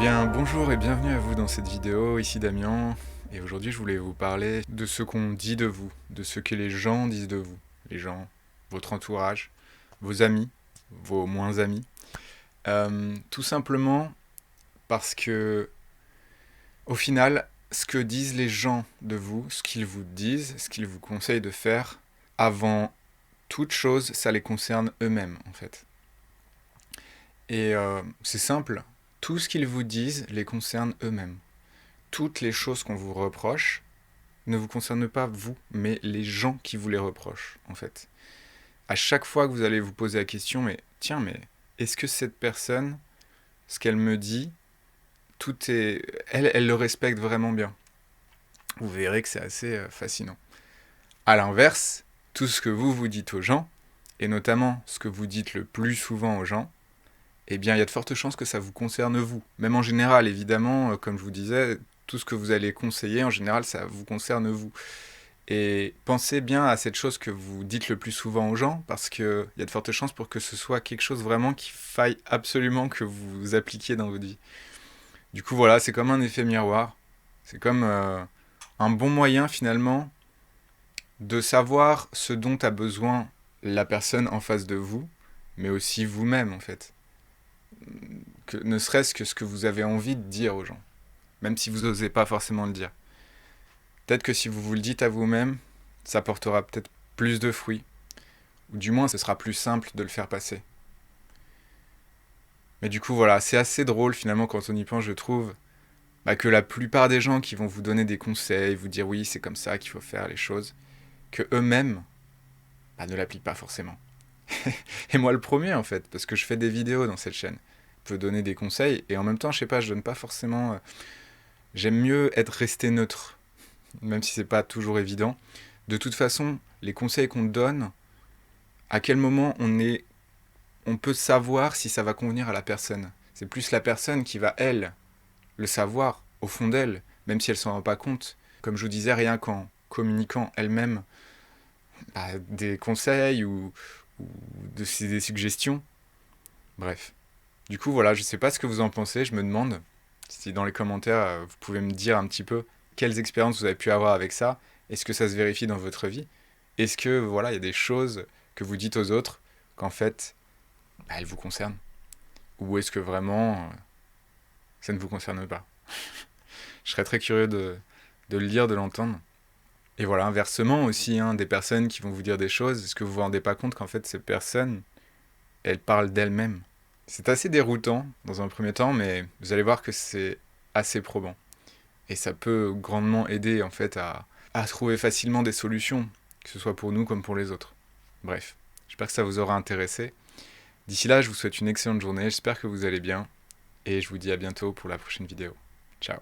Eh bien, bonjour et bienvenue à vous dans cette vidéo, ici Damien, et aujourd'hui je voulais vous parler de ce qu'on dit de vous, de ce que les gens disent de vous, les gens, votre entourage, vos amis, vos moins amis, tout simplement parce que, au final, ce que disent les gens de vous, ce qu'ils vous disent, ce qu'ils vous conseillent de faire, avant toute chose, ça les concerne eux-mêmes, en fait. Et c'est simple, tout ce qu'ils vous disent les concerne eux-mêmes. Toutes les choses qu'on vous reproche ne vous concernent pas vous, mais les gens qui vous les reprochent, en fait. À chaque fois que vous allez vous poser la question, mais tiens, mais est-ce que cette personne, ce qu'elle me dit, tout est, elle le respecte vraiment bien? Vous verrez que c'est assez fascinant. À l'inverse, tout ce que vous vous dites aux gens, et notamment ce que vous dites le plus souvent aux gens, eh bien, il y a de fortes chances que ça vous concerne vous. Même en général, évidemment, comme je vous disais, tout ce que vous allez conseiller, en général, ça vous concerne vous. Et pensez bien à cette chose que vous dites le plus souvent aux gens, parce qu'il y a de fortes chances pour que ce soit quelque chose vraiment qu'il faille absolument que vous appliquiez dans votre vie. Du coup, voilà, c'est comme un effet miroir. C'est comme un bon moyen, finalement, de savoir ce dont a besoin la personne en face de vous, mais aussi vous-même, en fait. Ne serait-ce que ce que vous avez envie de dire aux gens, même si vous n'osez pas forcément le dire. Peut-être que si vous vous le dites à vous-même, ça portera peut-être plus de fruits, ou du moins ce sera plus simple de le faire passer. Mais du coup voilà, c'est assez drôle finalement quand on y pense, je trouve, que la plupart des gens qui vont vous donner des conseils, vous dire oui c'est comme ça qu'il faut faire les choses, que eux-mêmes ne l'appliquent pas forcément. Et moi le premier en fait, parce que je fais des vidéos dans cette chaîne. Je peux donner des conseils, et en même temps je sais pas, je donne pas forcément... J'aime mieux être resté neutre, même si c'est pas toujours évident. De toute façon, les conseils qu'on donne, à quel moment on peut savoir si ça va convenir à la personne. C'est plus la personne qui va, elle, le savoir au fond d'elle, même si elle s'en rend pas compte. Comme je vous disais, rien qu'en communiquant elle-même des conseils ou des suggestions. Bref. Du coup, voilà, je sais pas ce que vous en pensez, je me demande si dans les commentaires, vous pouvez me dire un petit peu quelles expériences vous avez pu avoir avec ça. Est-ce que ça se vérifie dans votre vie? Est-ce que, voilà, il y a des choses que vous dites aux autres qu'en fait, elles vous concernent? Ou est-ce que vraiment, ça ne vous concerne pas? Je serais très curieux de le lire, de l'entendre. Et voilà, inversement aussi, hein, des personnes qui vont vous dire des choses, est-ce que vous vous rendez pas compte qu'en fait, ces personnes, elles parlent d'elles-mêmes? C'est assez déroutant dans un premier temps, mais vous allez voir que c'est assez probant. Et ça peut grandement aider en fait à trouver facilement des solutions, que ce soit pour nous comme pour les autres. Bref, j'espère que ça vous aura intéressé. D'ici là, je vous souhaite une excellente journée, j'espère que vous allez bien, et je vous dis à bientôt pour la prochaine vidéo. Ciao.